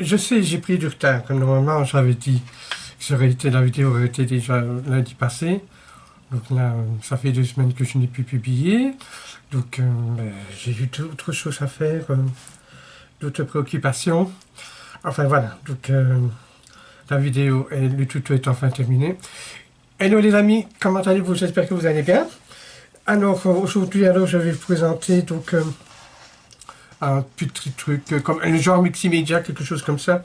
je sais, j'ai pris du retard. Normalement, j'avais dit que la vidéo aurait été déjà lundi passé. Donc là, ça fait 2 semaines que je n'ai plus publié. Donc, j'ai eu d'autres choses à faire, d'autres préoccupations. Enfin, voilà. Donc, la vidéo et le tuto est enfin terminé. Hello les amis, comment allez-vous? J'espère que vous allez bien. Alors, aujourd'hui, je vais vous présenter donc un petit truc comme le genre multimédia, quelque chose comme ça,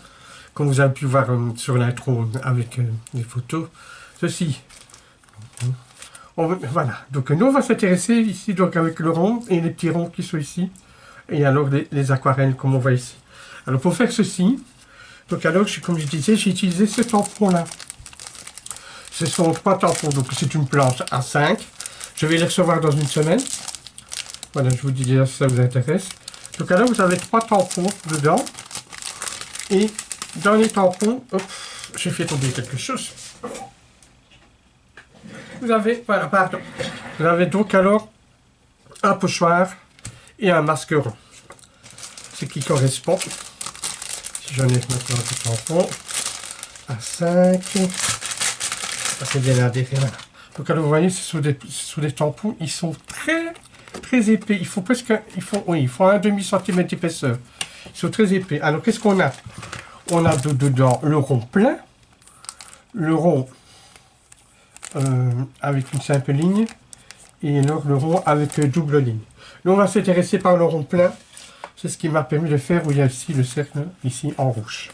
comme vous avez pu voir sur l'intro avec les photos. Ceci. Voilà, donc nous on va s'intéresser ici donc avec le rond et les petits ronds qui sont ici, et alors les aquarelles comme on voit ici. Alors pour faire ceci, donc alors comme je disais, j'ai utilisé ce tampon là. Ce sont 3 tampons, donc c'est une planche A5. Je vais les recevoir dans une semaine. Voilà, je vous dis déjà si ça vous intéresse. Donc alors vous avez 3 tampons dedans, et dans les tampons, hop, j'ai fait tomber quelque chose. Vous avez, voilà, pardon. Vous avez donc alors un pochoir et un masque rond. Ce qui correspond, si j'en ai maintenant des tampons, à 5. Ça c'est bien adhéré, voilà. Donc alors vous voyez, ce sont des tampons, ils sont très épais. Il faut presque, il faut un demi-centimètre d'épaisseur. Ils sont très épais. Alors qu'est-ce qu'on a? On a dedans le rond plein, le rond avec une simple ligne, et alors le rond avec double ligne. Nous on va s'intéresser par le rond plein. C'est ce qui m'a permis de faire, où il y a ici le cercle ici en rouge.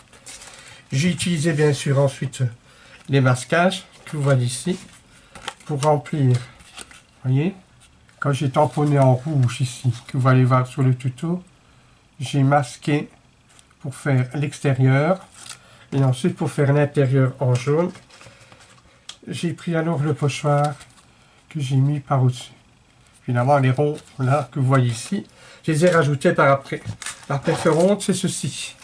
J'ai utilisé bien sûr ensuite les masquages que vous voyez ici pour remplir. Vous voyez, quand j'ai tamponné en rouge ici, que vous allez voir sur le tuto, j'ai masqué pour faire l'extérieur, et ensuite pour faire l'intérieur en jaune. J'ai pris alors le pochoir que j'ai mis par au-dessus. Finalement, les ronds là que vous voyez ici, je les ai rajoutés par après. La perfo ronde, c'est ceci.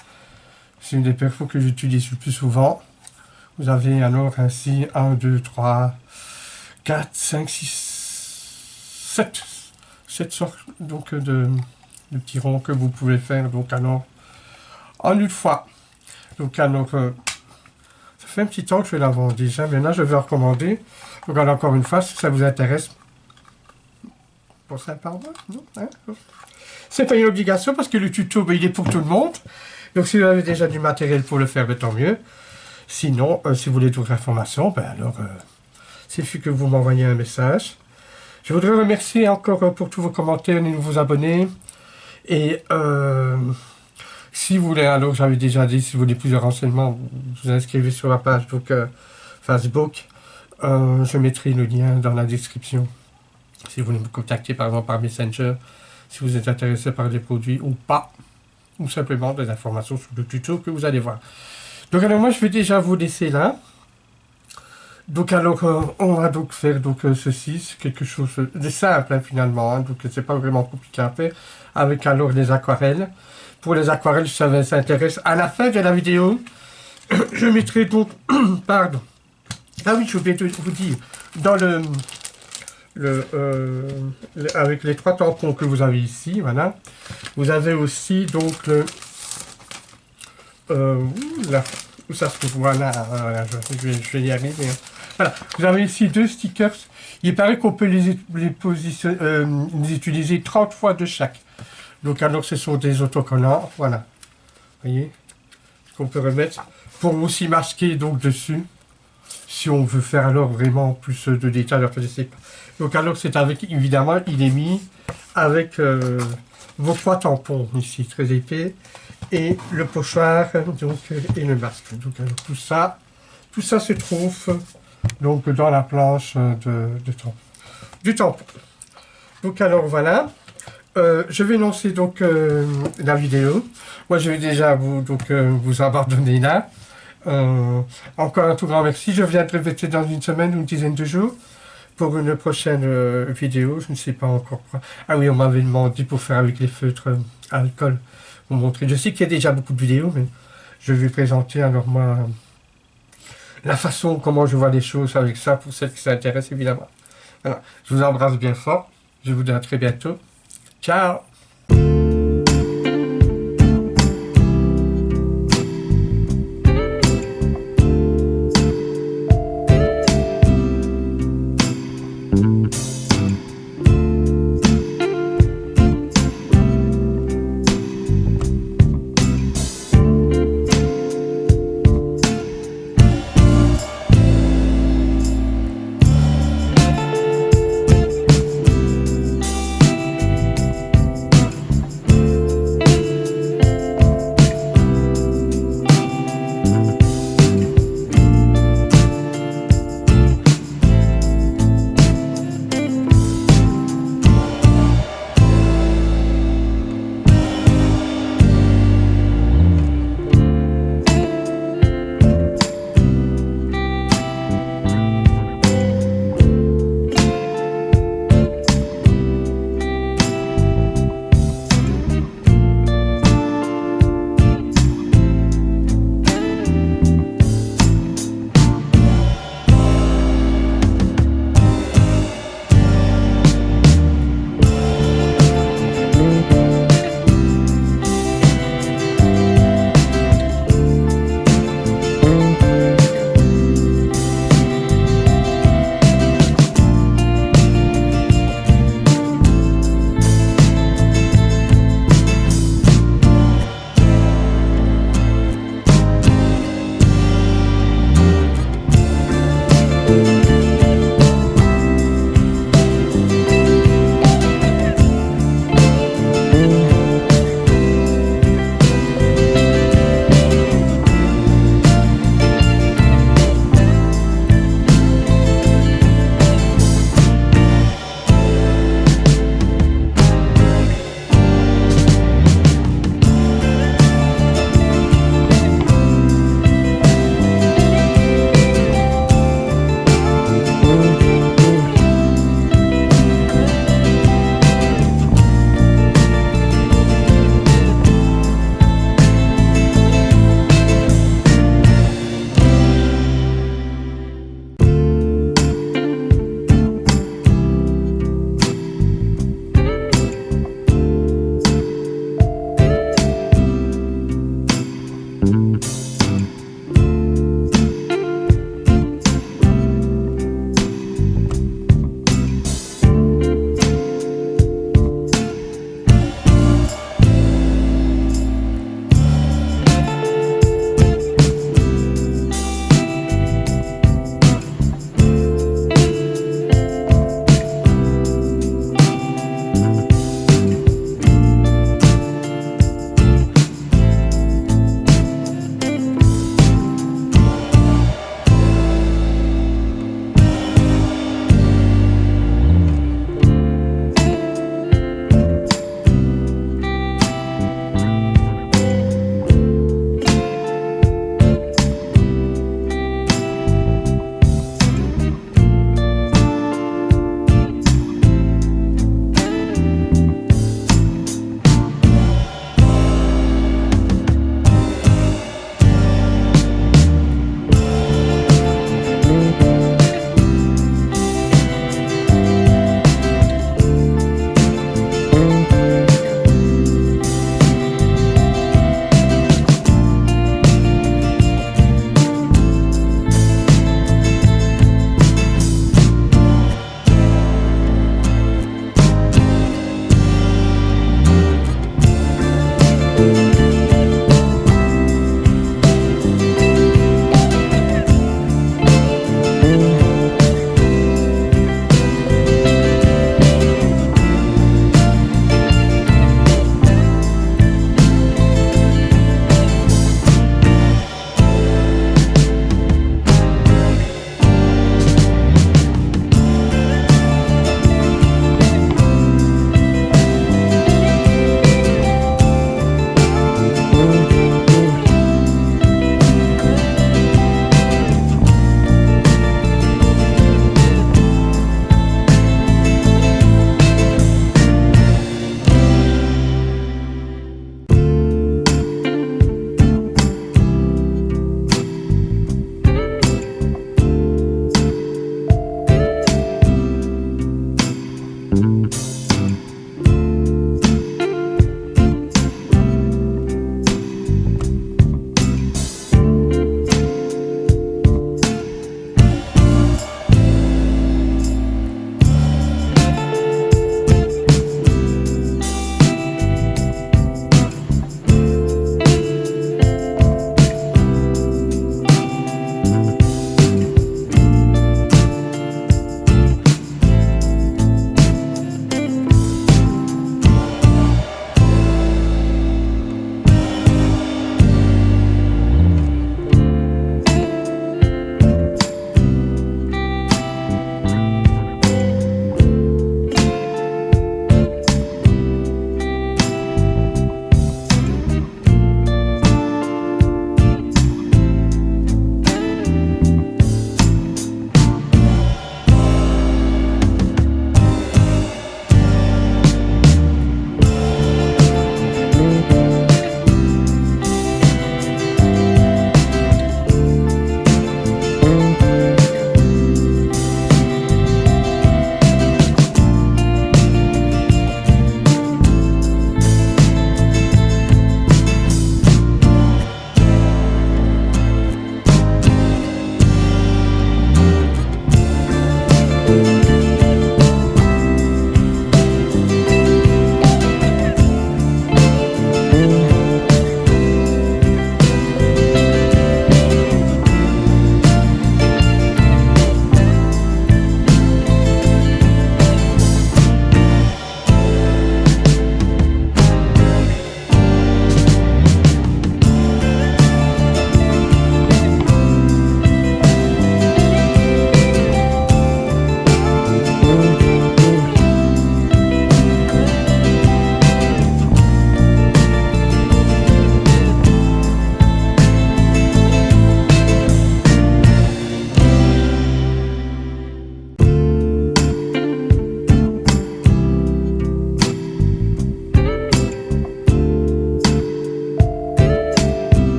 C'est une des perfos que j'utilise le plus souvent. Vous avez alors ainsi 1, 2, 3, 4, 5, 6, 7 sortes donc de petits ronds que vous pouvez faire donc alors en une fois. Donc alors ça fait un petit temps que je la vends déjà, maintenant je vais recommander. Donc alors, encore une fois, si ça vous intéresse, pour ça par mois, non, hein, c'est pas une obligation parce que le tuto ben, il est pour tout le monde. Donc si vous avez déjà du matériel pour le faire, ben, tant mieux. Sinon, si vous voulez d'autres informations, ben alors il suffit que vous m'envoyez un message. Je voudrais remercier encore pour tous vos commentaires, les nouveaux abonnés. Et si vous voulez, alors j'avais déjà dit, si vous voulez plusieurs renseignements, vous vous inscrivez sur la page donc, Facebook. Je mettrai le lien dans la description. Si vous voulez me contacter par exemple par Messenger, si vous êtes intéressé par les produits ou pas, ou simplement des informations sur le tuto que vous allez voir. Donc alors moi je vais déjà vous laisser là. Donc alors on va donc faire donc ceci, c'est quelque chose de simple hein, finalement, hein, donc c'est pas vraiment compliqué à faire, avec alors les aquarelles. Pour les aquarelles, si ça s'intéresse, à la fin de la vidéo, je mettrai donc, pardon, ah oui, je voulais vous dire, dans avec les 3 tampons que vous avez ici, voilà, vous avez aussi donc le, là, où ça se trouve, voilà, je vais y arriver, hein. Voilà, vous avez ici 2 stickers, il paraît qu'on peut les utiliser 30 fois de chaque. Donc alors ce sont des autocollants, voilà, vous voyez, qu'on peut remettre pour aussi masquer donc dessus, si on veut faire alors vraiment plus de détails, alors je ne sais pas. Donc alors c'est avec, évidemment, il est mis avec vos 3 tampons ici, très épais, et le pochoir, donc, et le masque. Donc alors tout ça se trouve donc dans la planche du tampon. Donc alors voilà. Je vais lancer donc la vidéo. Moi je vais déjà vous abandonner là. Encore un tout grand merci. Je viendrai peut-être dans une semaine ou une dizaine de jours pour une prochaine vidéo. Je ne sais pas encore quoi. Ah oui, on m'avait demandé pour faire avec les feutres à alcool. Vous montrer. Je sais qu'il y a déjà beaucoup de vidéos, mais je vais présenter alors moi la façon comment je vois les choses avec ça pour celles qui s'intéressent évidemment. Voilà. Je vous embrasse bien fort. Je vous dis à très bientôt. Ciao!